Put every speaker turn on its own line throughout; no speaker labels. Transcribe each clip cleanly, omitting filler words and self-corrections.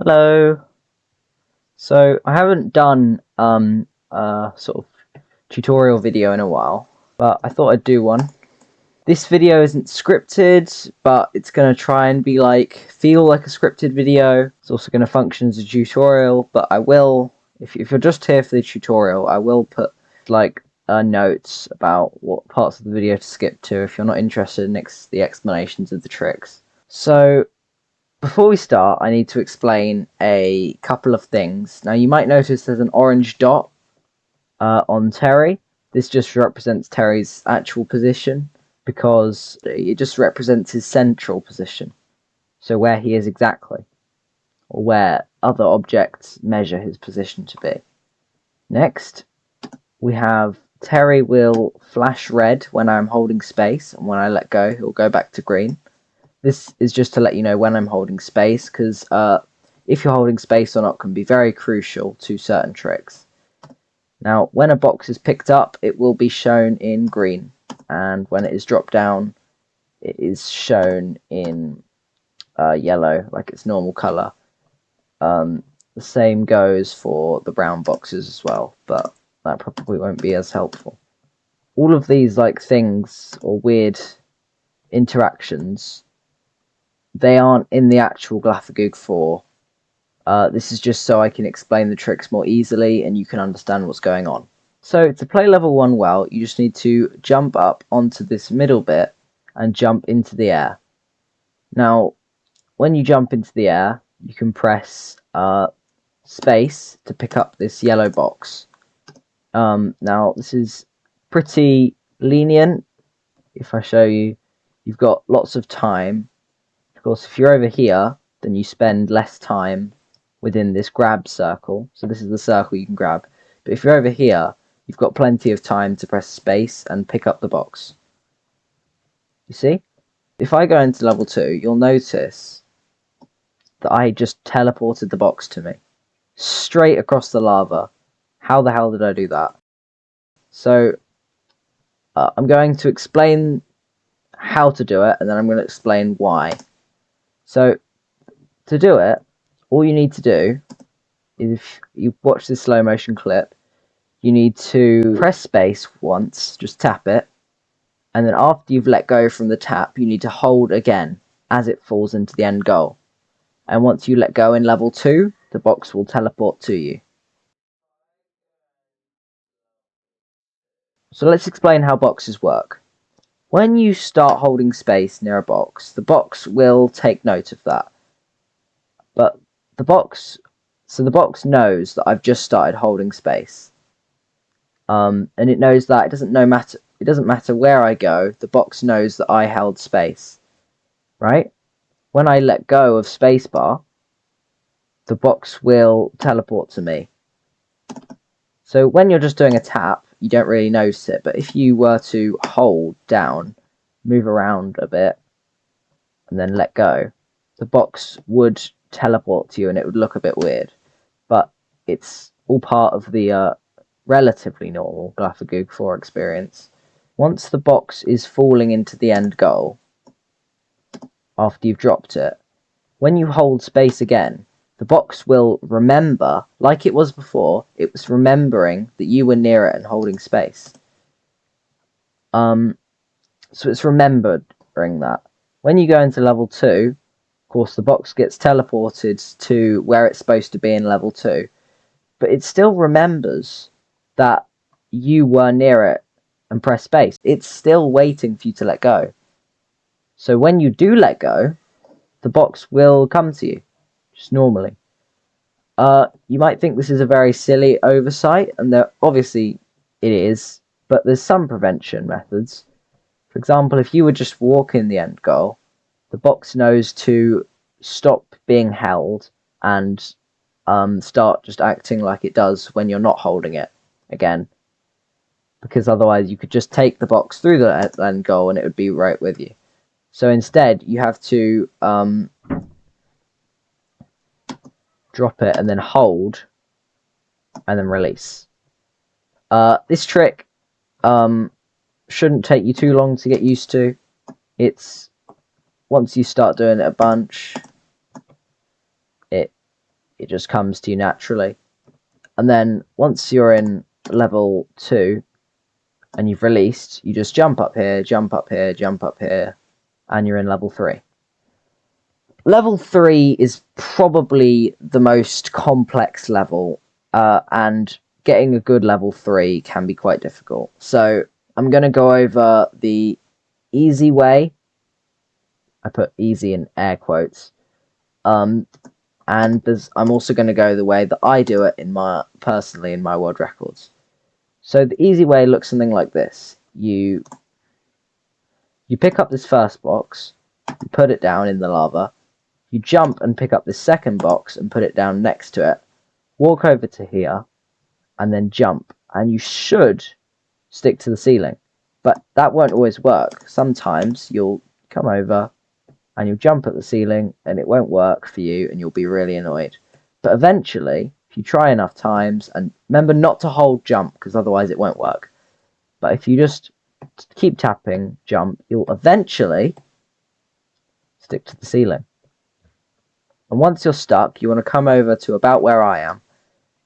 Hello. So I haven't done a sort of tutorial video in a while, but I thought I'd do one. This video isn't scripted, but it's gonna try and be feel like a scripted video. It's also gonna function as a tutorial, but I will, if you're just here for the tutorial, I will put notes about what parts of the video to skip to if you're not interested in the explanations of the tricks. So before we start, I need to explain a couple of things. Now, you might notice there's an orange dot on Terry. This just represents Terry's actual position because it just represents his central position. So where he is exactly, or where other objects measure his position to be. Next, we have Terry will flash red when I'm holding space, and when I let go, he'll go back to green. This is just to let you know when I'm holding space, because if you're holding space or not can be very crucial to certain tricks. Now, when a box is picked up, it will be shown in green, and when it is dropped down, it is shown in yellow, like its normal colour. The same goes for the brown boxes as well, but that probably won't be as helpful. All of these things or weird interactions, they aren't in the actual Glafagoog 4. This is just so I can explain the tricks more easily and you can understand what's going on. So to play level 1 well, you just need to jump up onto this middle bit and jump into the air. Now, when you jump into the air, you can press space to pick up this yellow box. Now, this is pretty lenient. If I show you, you've got lots of time. Of course, if you're over here, then you spend less time within this grab circle. So this is the circle you can grab. But if you're over here, you've got plenty of time to press space and pick up the box. You see? If I go into level 2, you'll notice that I just teleported the box to me. Straight across the lava. How the hell did I do that? So, I'm going to explain how to do it, and then I'm going to explain why. So, to do it, all you need to do is, if you watch this slow motion clip, you need to press space once, just tap it, and then after you've let go from the tap, you need to hold again as it falls into the end goal. And once you let go in level 2, the box will teleport to you. So let's explain how boxes work. When you start holding space near a box, the box will take note of that. But the box knows that I've just started holding space. And it knows that it doesn't matter where I go, the box knows that I held space. Right? When I let go of spacebar, the box will teleport to me. So when you're just doing a tap, you don't really notice it, but if you were to hold down, move around a bit, and then let go, the box would teleport to you and it would look a bit weird. But it's all part of the relatively normal Glafagoog 4 experience. Once the box is falling into the end goal, after you've dropped it, when you hold space again, the box will remember, like it was before, it was remembering that you were near it and holding space. So it's remembering that. When you go into level 2, of course the box gets teleported to where it's supposed to be in level 2, but it still remembers that you were near it and press space. It's still waiting for you to let go. So when you do let go, the box will come to you, just normally. You might think this is a very silly oversight, and obviously it is, but there's some prevention methods. For example, if you were just walking the end goal, the box knows to stop being held and start just acting like it does when you're not holding it again. Because otherwise you could just take the box through the end goal and it would be right with you. So instead, you have to drop it and then hold and then release. This trick shouldn't take you too long to get used to. It's once you start doing it a bunch, it it just comes to you naturally. And then once you're in level 2 and you've released, you just jump up here, jump up here, jump up here, and you're in level 3. Level 3 is probably the most complex level, and getting a good level 3 can be quite difficult. So I'm going to go over the easy way. I put easy in air quotes. And I'm also going to go the way that I do it personally in my world records. So the easy way looks something like this. You pick up this first box, you put it down in the lava, you jump and pick up this second box and put it down next to it, walk over to here, and then jump. And you should stick to the ceiling. But that won't always work. Sometimes you'll come over and you'll jump at the ceiling and it won't work for you and you'll be really annoyed. But eventually, if you try enough times, and remember not to hold jump because otherwise it won't work. But if you just keep tapping jump, you'll eventually stick to the ceiling. And once you're stuck, you want to come over to about where I am.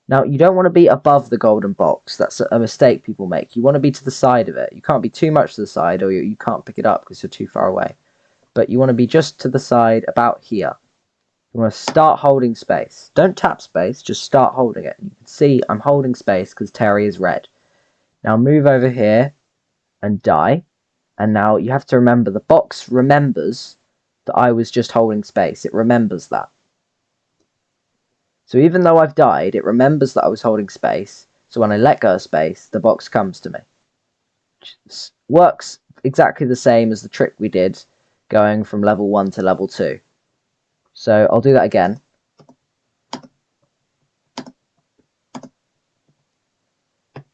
Now, you don't want to be above the golden box. That's a mistake people make. You want to be to the side of it. You can't be too much to the side or you can't pick it up because you're too far away. But you want to be just to the side about here. You want to start holding space. Don't tap space, just start holding it. You can see I'm holding space because Terry is red. Now move over here and die. And now you have to remember the box remembers that I was just holding space. It remembers that. So even though I've died, it remembers that I was holding space. So when I let go of space, the box comes to me. Which works exactly the same as the trick we did going from level 1 to level 2. So I'll do that again.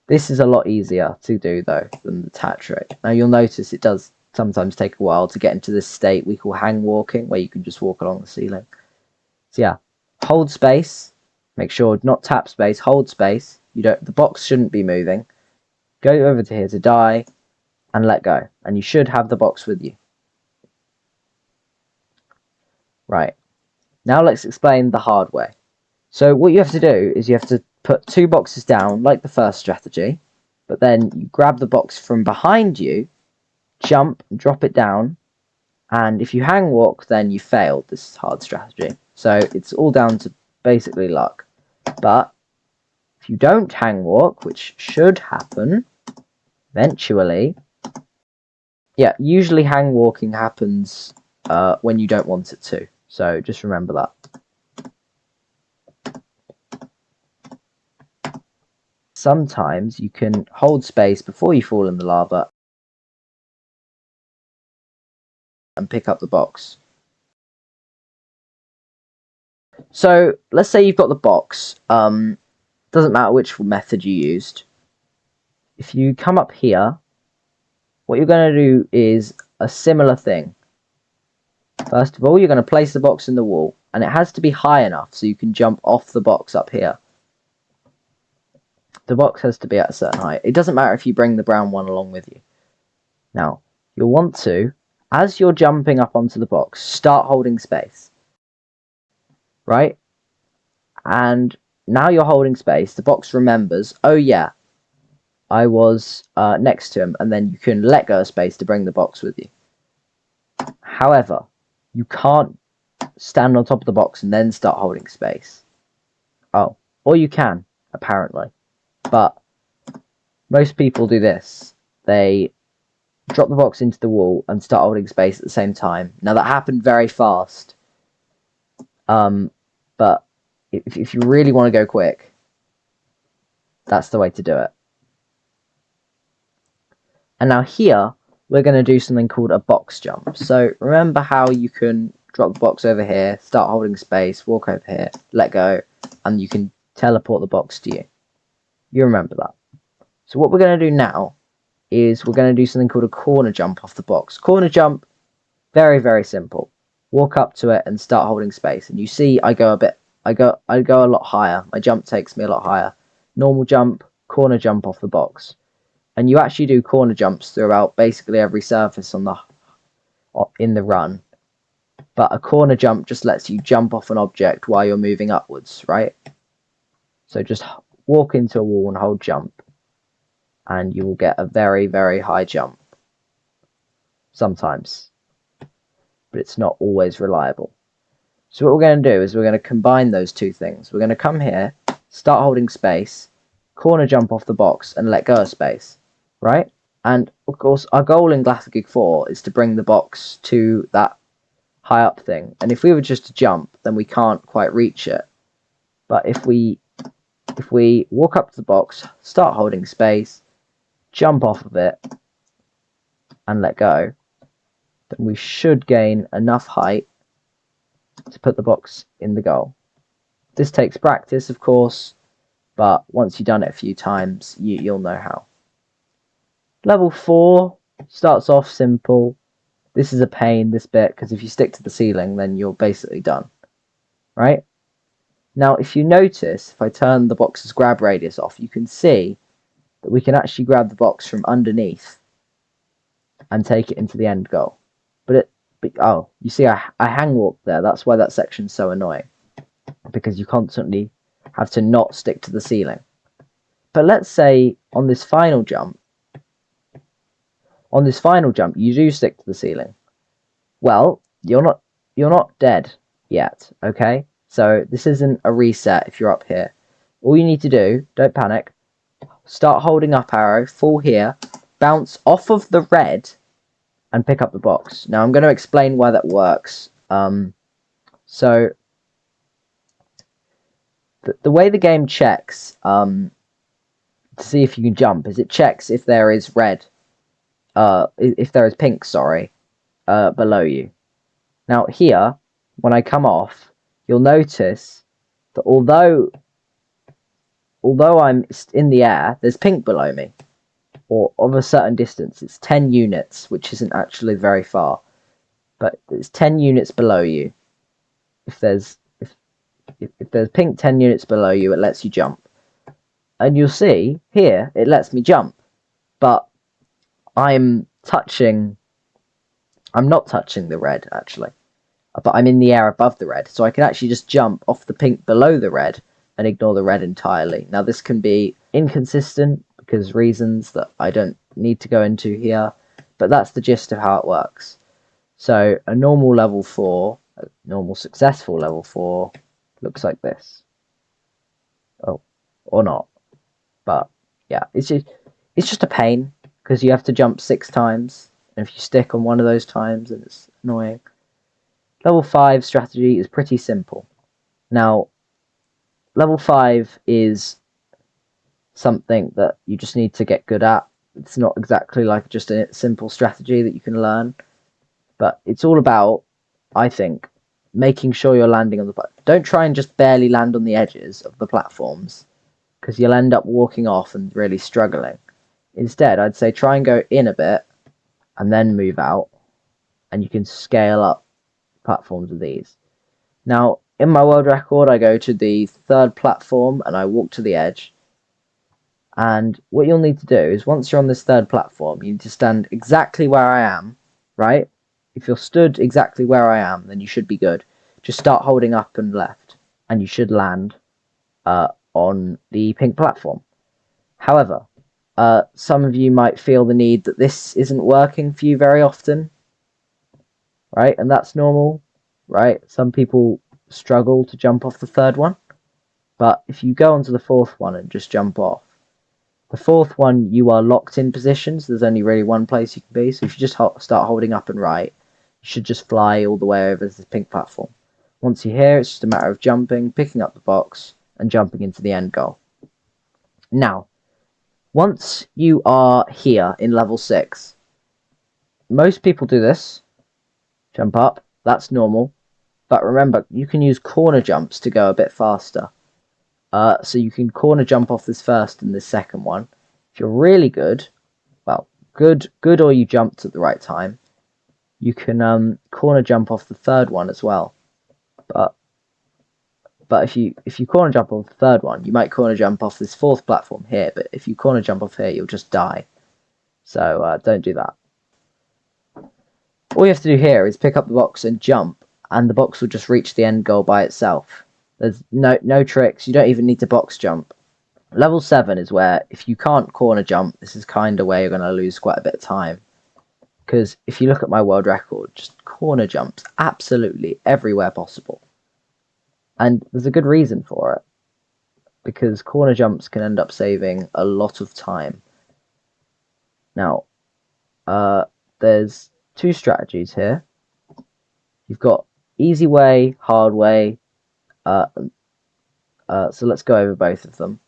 This is a lot easier to do though than the tap trick. Now you'll notice it does sometimes take a while to get into this state we call hang walking, where you can just walk along the ceiling. So yeah, hold space. Make sure not tap space, hold space. The box shouldn't be moving. Go over to here to die and let go. And you should have the box with you. Right. Now let's explain the hard way. So what you have to do is you have to put 2 boxes down like the first strategy, but then you grab the box from behind you, jump, drop it down, and if you hang walk, then you failed this hard strategy. So it's all down to basically luck. But if you don't hang walk, which should happen eventually, yeah, usually hang walking happens when you don't want it to. So just remember that. Sometimes you can hold space before you fall in the lava and pick up the box. So let's say you've got the box. Doesn't matter which method you used. If you come up here, what you're going to do is a similar thing. First of all, you're going to place the box in the wall, and it has to be high enough so you can jump off the box up here. The box has to be at a certain height. It doesn't matter if you bring the brown one along with you. Now, you'll want to, as you're jumping up onto the box, start holding space. Right? And now you're holding space. The box remembers, oh yeah, I was next to him, and then you can let go of space to bring the box with you. However, you can't stand on top of the box and then start holding space. Oh, or you can, apparently. But most people do this. They drop the box into the wall and start holding space at the same time. Now that happened very fast. But if you really want to go quick, that's the way to do it. And now here, we're going to do something called a box jump. So remember how you can drop the box over here, start holding space, walk over here, let go, and you can teleport the box to you. You remember that. So what we're going to do now is we're going to do something called a corner jump off the box. Corner jump, very, very simple. Walk up to it and start holding space. And you see I go a lot higher. My jump takes me a lot higher. Normal jump, corner jump off the box. And you actually do corner jumps throughout basically every surface in the run. but a corner jump just lets you jump off an object while you're moving upwards, right? So just walk into a wall and hold jump, and you will get a very, very high jump. Sometimes, but it's not always reliable. So what we're going to do is we're going to combine those two things. We're going to come here, start holding space, corner jump off the box, and let go of space, right? And of course, our goal in Glafagoog 4 is to bring the box to that high up thing. And if we were just to jump, then we can't quite reach it. But if we walk up to the box, start holding space, jump off of it, and let go, then we should gain enough height to put the box in the goal. This takes practice, of course, but once you've done it a few times, you'll know how. Level 4 starts off simple. This is a pain, this bit, because if you stick to the ceiling, then you're basically done, right? Now, if you notice, if I turn the box's grab radius off, you can see that we can actually grab the box from underneath and take it into the end goal. Oh, you see I hang walk there. That's why that section's so annoying, because you constantly have to not stick to the ceiling. But let's say on this final jump, you do stick to the ceiling. Well, you're not dead yet, okay? So this isn't a reset if you're up here. All you need to do, don't panic, start holding up arrow, fall here, bounce off of the red, and pick up the box. Now I'm going to explain why that works. So the way the game checks to see if you can jump is it checks if there is red, if there is pink, sorry, below you. Now here, when I come off, you'll notice that although I'm in the air, there's pink below me, or of a certain distance. It's 10 units, which isn't actually very far, but it's 10 units below you. If there's pink 10 units below you, it lets you jump. And you'll see here it lets me jump, but I'm not touching the red actually, but I'm in the air above the red, so I can actually just jump off the pink below the red and ignore the red entirely. Now this can be inconsistent because reasons that I don't need to go into here, but that's the gist of how it works. So a normal level 4, a normal successful level 4 looks like this. Oh, or not. But yeah, it's just a pain because you have to jump 6 times, and if you stick on one of those times, then it's annoying. Level 5 strategy is pretty simple. Now, level 5 is something that you just need to get good at. It's not exactly like just a simple strategy that you can learn, but it's all about, I think, making sure you're landing on the platform. Don't try and just barely land on the edges of the platforms, because you'll end up walking off and really struggling. Instead, I'd say try and go in a bit and then move out, and you can scale up platforms with these. Now, in my world record, I go to the 3rd platform and I walk to the edge. And what you'll need to do is, once you're on this 3rd platform, you need to stand exactly where I am, right? If you're stood exactly where I am, then you should be good. Just start holding up and left, and you should land on the pink platform. However, some of you might feel the need that this isn't working for you very often, right? And that's normal, right? Some people struggle to jump off the 3rd one, but if you go onto the 4th one and just jump off, the 4th one, you are locked in positions. There's only really one place you can be. So if you just start holding up and right, you should just fly all the way over to the pink platform. Once you're here, it's just a matter of jumping, picking up the box, and jumping into the end goal. Now, once you are here in level 6, most people do this. Jump up. That's normal. But remember, you can use corner jumps to go a bit faster. So you can corner jump off this 1st and this 2nd one. If you're really good, well, good or you jumped at the right time, you can corner jump off the 3rd one as well. But if you corner jump off the 3rd one, you might corner jump off this 4th platform here. But if you corner jump off here, you'll just die. So don't do that. All you have to do here is pick up the box and jump and the box will just reach the end goal by itself. There's no tricks. You don't even need to box jump. Level 7 is where, if you can't corner jump, this is kind of where you're going to lose quite a bit of time. Because if you look at my world record, just corner jumps absolutely everywhere possible. And there's a good reason for it. Because corner jumps can end up saving a lot of time. Now, there's two strategies here. You've got easy way, hard way. So let's go over both of them.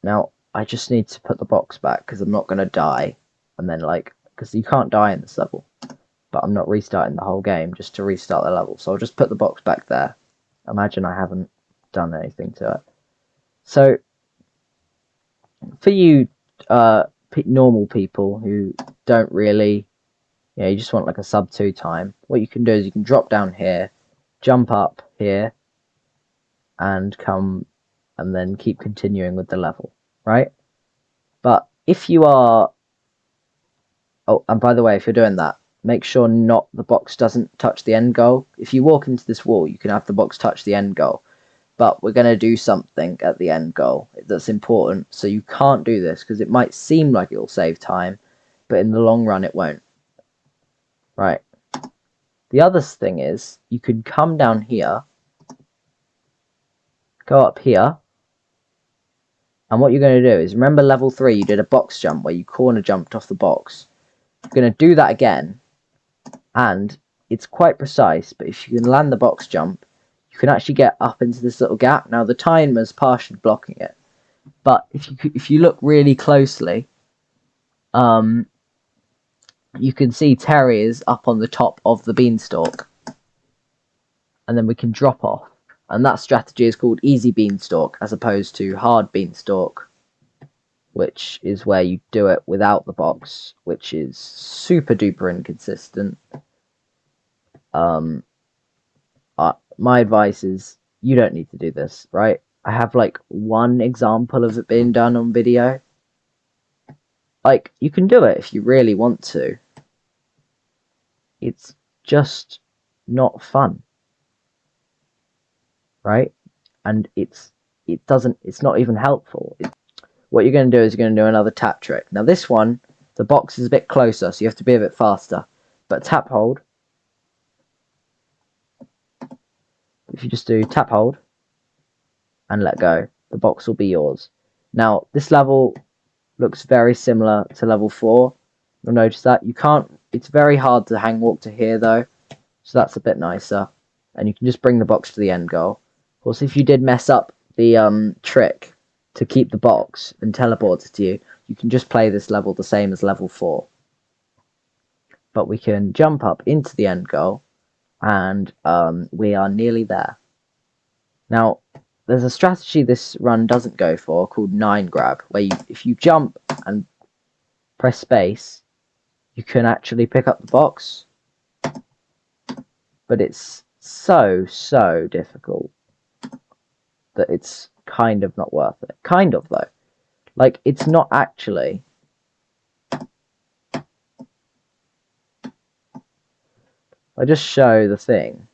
Now, I just need to put the box back because I'm not going to die. And then, because you can't die in this level. But I'm not restarting the whole game just to restart the level. So I'll just put the box back there. Imagine I haven't done anything to it. So, for you normal people who don't really, you just want like a sub 2 time, what you can do is you can drop down here, jump up here, and come and then keep continuing with the level, right? But if you are, oh, and by the way, if you're doing that, make sure the box doesn't touch the end goal. If you walk into this wall, you can have the box touch the end goal, but we're going to do something at the end goal that's important, so you can't do this because it might seem like it'll save time, but in the long run it won't. Right. The other thing is you can come down here, go up here, and what you're going to do is, remember level 3 you did a box jump where you corner jumped off the box. You're going to do that again, and it's quite precise, but if you can land the box jump, you can actually get up into this little gap. Now the timer's partially blocking it, but if you look really closely, you can see Terry is up on the top of the beanstalk, and then we can drop off. And that strategy is called easy beanstalk, as opposed to hard beanstalk, which is where you do it without the box, which is super duper inconsistent. My advice is you don't need to do this, right? I have like one example of it being done on video. Like, you can do it if you really want to. It's just not fun, right? And it's not even helpful. What you're going to do is you're going to do another tap trick. Now this one, the box is a bit closer, so you have to be a bit faster. But tap hold, if you just do tap hold and let go, the box will be yours. Now this level looks very similar to level 4. You'll notice that it's very hard to hang walk to here though, so that's a bit nicer. And you can just bring the box to the end goal. Of course, if you did mess up the trick to keep the box and teleport it to you, you can just play this level the same as level 4. But we can jump up into the end goal, and we are nearly there. Now, there's a strategy this run doesn't go for called 9 grab, where if you jump and press space, you can actually pick up the box. But it's so difficult that it's kind of not worth it. Kind of, though. Like, it's not actually. I just show the thing.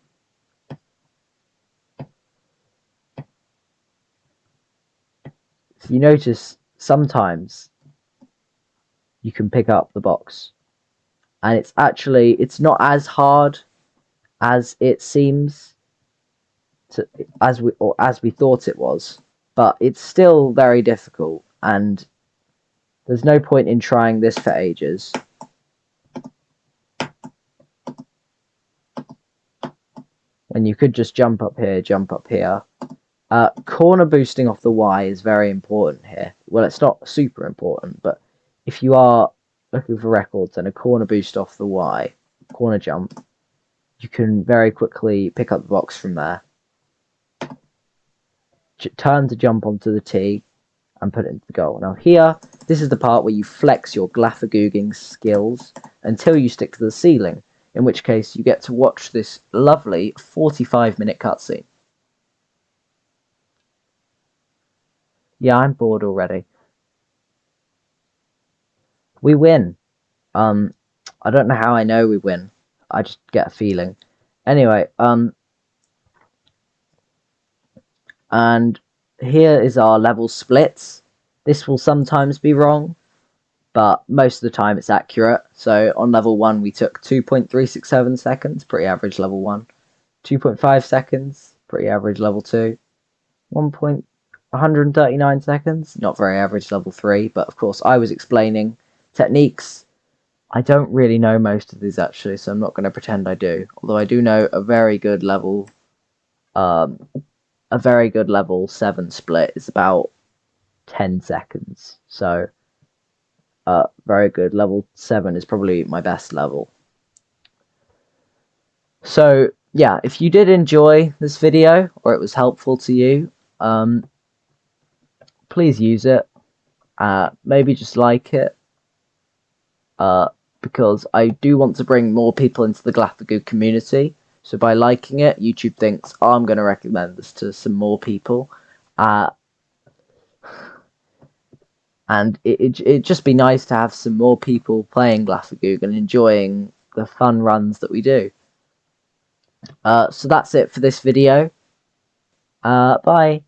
So you notice sometimes you can pick up the box, and it's not as hard as it seems as we thought it was, but it's still very difficult, and there's no point in trying this for ages. And you could just jump up here, jump up here. Corner boosting off the Y is very important here. Well, it's not super important, but if you are looking for records and a corner boost off the Y, corner jump, you can very quickly pick up the box from there. Turn to jump onto the T and put it into the goal. Now here, this is the part where you flex your Glafagooging skills until you stick to the ceiling, in which case you get to watch this lovely 45-minute cutscene. Yeah, I'm bored already. We win. I I don't know how I know we win. I just get a feeling. Anyway, and here is our level splits. This will sometimes be wrong, but most of the time it's accurate. So on level 1 we took 2.367 seconds, pretty average level 1. 2.5 seconds, pretty average level 2. 139 seconds, not very average level 3, but of course I was explaining techniques. I don't really know most of these actually, so I'm not going to pretend I do. Although I do know a very good level 7 split is about 10 seconds. So very good. Level 7 is probably my best level. So yeah, if you did enjoy this video or it was helpful to you, please use it. Maybe just like it. Because I do want to bring more people into the Glafagoog community. So by liking it, YouTube thinks, oh, I'm going to recommend this to some more people. And it'd just be nice to have some more people playing Glafagoog and enjoying the fun runs that we do. So that's it for this video. Bye.